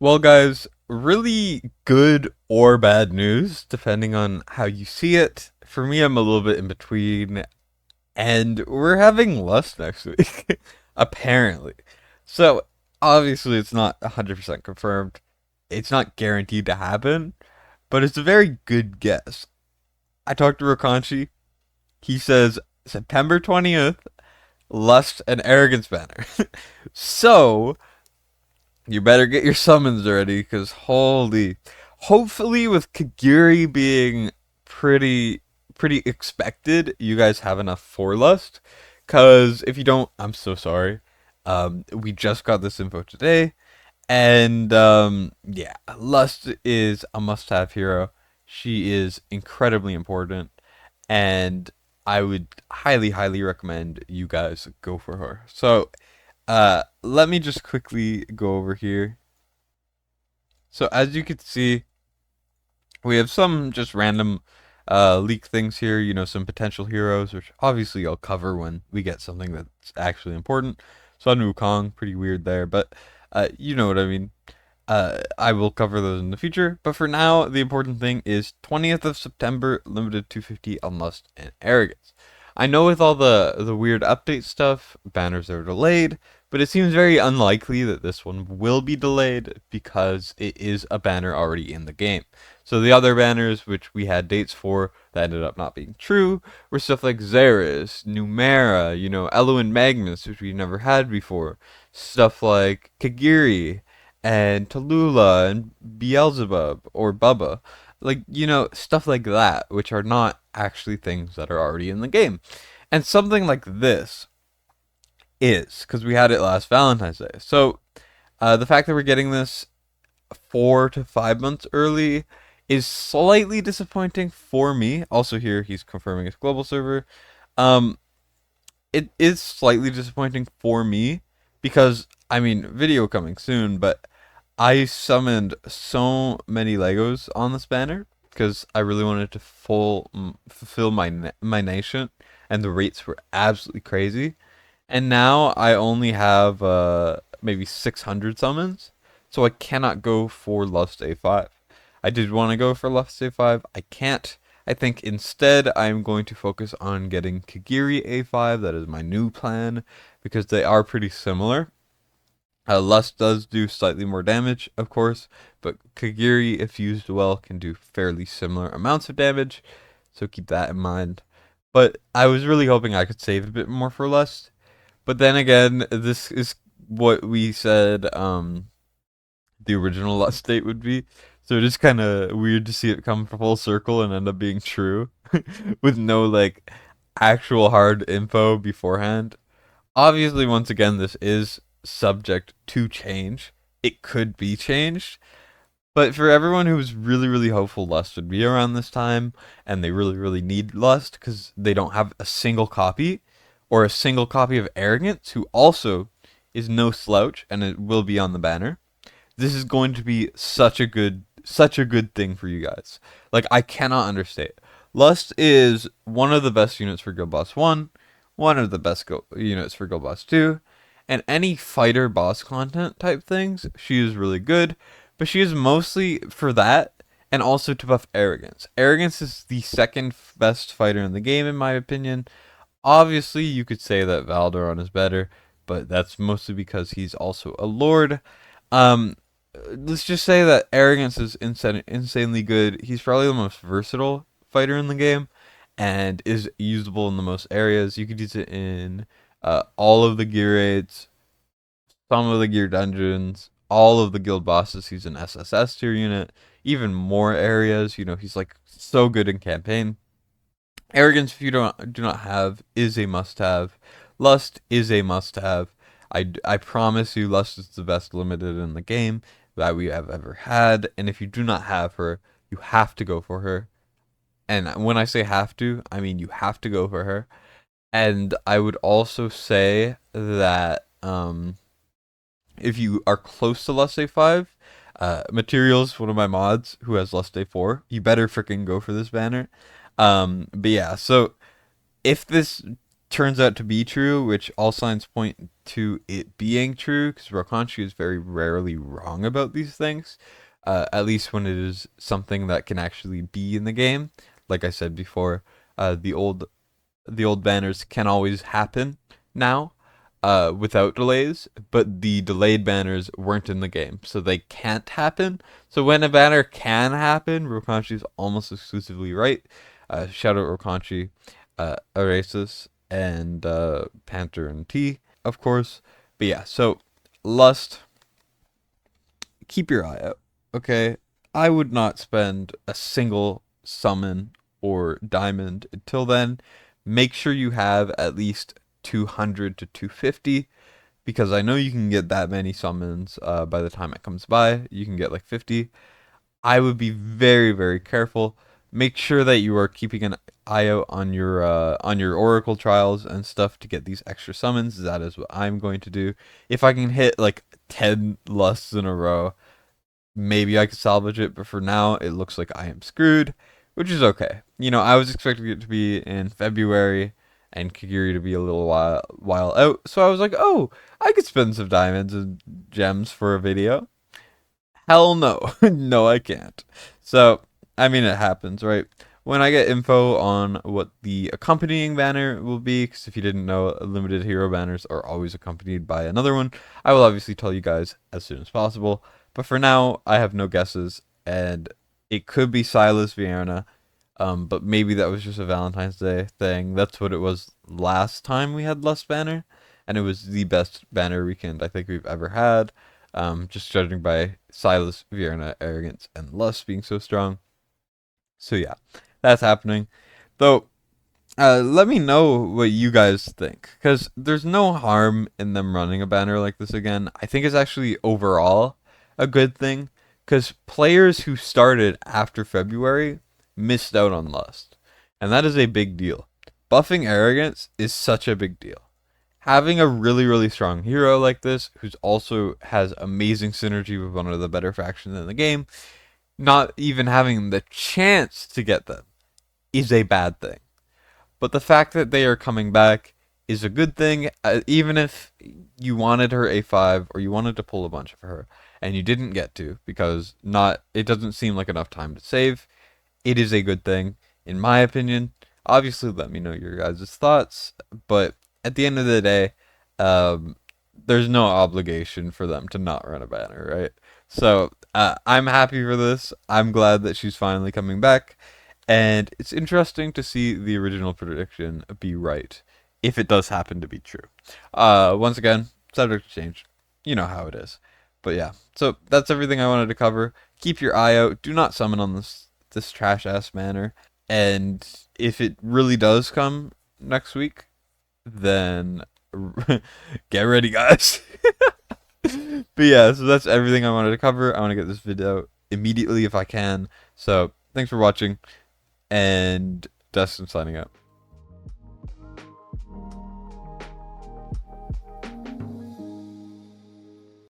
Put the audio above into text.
Well, guys, really good or bad news, depending on how you see it. For me, I'm a little bit in between, and we're having Lust next week, apparently. So, obviously, it's not 100% confirmed. It's not guaranteed to happen, but it's a very good guess. I talked to Rokanchi. He says September 20th, Lust and Arrogance banner. So, you better get your summons ready, because holy. Hopefully, with Kagiri being pretty pretty expected, you guys have enough for Lust. Because if you don't, I'm so sorry. We just got this info today, and yeah, Lust is a must-have hero. She is incredibly important, and I would highly, highly recommend you guys go for her. So let me just quickly go over here. So as you can see, we have some just random leak things here, some potential heroes, which obviously I'll cover when we get something that's actually important. Sun Wukong, pretty weird there, but you know what I mean. I will cover those in the future, but for now, the important thing is 20th of September, limited 250 on Lust and Arrogance. I know with all the weird update stuff, banners are delayed, but it seems very unlikely that this one will be delayed because it is a banner already in the game. So the other banners, which we had dates for, that ended up not being true, were stuff like Xeris, Numera, Eloin Magnus, which we never had before, stuff like Kagiri, and Tallulah, and Beelzebub, or Bubba. Like, stuff like that, which are not actually things that are already in the game. And something like this is, because we had it last Valentine's Day. So, the fact that we're getting this 4 to 5 months early is slightly disappointing for me. Also, here he's confirming his global server. Um, it is slightly disappointing for me because I mean, video coming soon, but I summoned so many Legos on this banner because I really wanted to fulfill my nation, and the rates were absolutely crazy. And now I only have maybe 600 summons, so I cannot go for Lust A5. I did want to go for Lust A5. I can't. I think instead I'm going to focus on getting Kagiri A5. That is my new plan because they are pretty similar. Lust does do slightly more damage, of course, but Kagiri, if used well, can do fairly similar amounts of damage, so keep that in mind. But I was really hoping I could save a bit more for Lust. But then again, this is what we said the original Lust date would be. So it is kind of weird to see it come full circle and end up being true with no like actual hard info beforehand. Obviously, once again, this is subject to change. It could be changed. But for everyone who's really, really hopeful Lust would be around this time, and they really, really need Lust because they don't have a single copy, or a single copy of Arrogance, who also is no slouch, and it will be on the banner. This is going to be such a good thing for you guys. Like, I cannot understate. Lust is one of the best units for Guild Boss 1, one of the best units for Guild Boss 2, and any fighter boss content type things, she is really good, but she is mostly for that and also to buff Arrogance. Arrogance is the second best fighter in the game, in my opinion. Obviously, you could say that Valderon is better, but that's mostly because he's also a lord. Um, let's just say that Arrogance is insanely good. He's probably the most versatile fighter in the game and is usable in the most areas. You could use it in all of the gear raids, some of the gear dungeons, all of the guild bosses. He's an SSS tier unit, even more areas. He's like so good in campaign. Arrogance, if you do not have, is a must have. Lust is a must have. I promise you, Lust is the best limited in the game that we have ever had. And if you do not have her, you have to go for her. And when I say have to, I mean you have to go for her. And I would also say that if you are close to Lust A5, Materials, one of my mods who has Lust A4, you better freaking go for this banner. But yeah, so if this turns out to be true, which all signs point to it being true, because Rokanshi is very rarely wrong about these things, at least when it is something that can actually be in the game. Like I said before, the old banners can always happen now, without delays, but the delayed banners weren't in the game, so they can't happen. So when a banner can happen, Rokanshi is almost exclusively right. Shout out Rokanshi, Arasis, and Panther and T, of course. But yeah, so Lust, keep your eye out, okay? I would not spend a single summon or diamond until then. Make sure you have at least 200 to 250, because I know you can get that many summons by the time it comes by. You can get like 50. I would be very, very careful. Make sure that you are keeping an eye out on your Oracle trials and stuff to get these extra summons. That is what I'm going to do. If I can hit like 10 lusts in a row, maybe I could salvage it, but for now, it looks like I am screwed, which is okay. I was expecting it to be in February and Kagiri to be a little while out, so I was like, oh, I could spend some diamonds and gems for a video. Hell no. No, I can't. So, I mean, it happens, right? When I get info on what the accompanying banner will be, because if you didn't know, limited hero banners are always accompanied by another one, I will obviously tell you guys as soon as possible. But for now, I have no guesses, and it could be Silas Vierna, but maybe that was just a Valentine's Day thing. That's what it was last time we had Lust Banner, and it was the best banner weekend I think we've ever had, just judging by Silas Vierna, Arrogance, and Lust being so strong. So yeah, that's happening. Though, let me know what you guys think, because there's no harm in them running a banner like this again. I think it's actually overall a good thing, because players who started after February missed out on Lust, and that is a big deal. Buffing Arrogance is such a big deal. Having a really, really strong hero like this, who's also has amazing synergy with one of the better factions in the game, not even having the chance to get them is a bad thing. But the fact that they are coming back is a good thing, even if you wanted her A5 or you wanted to pull a bunch of her and you didn't get to, because it doesn't seem like enough time to save. It is a good thing, in my opinion. Obviously, let me know your guys' thoughts, but at the end of the day, there's no obligation for them to not run a banner, right? So I'm happy for this. I'm glad that she's finally coming back, and it's interesting to see the original prediction be right, if it does happen to be true. Once again, subject to change. You know how it is. But yeah, so that's everything I wanted to cover. Keep your eye out. Do not summon on this trash ass banner. And if it really does come next week, then get ready, guys. But yeah, so that's everything I wanted to cover. I want to get this video out immediately if I can. So thanks for watching, and Destined signing out.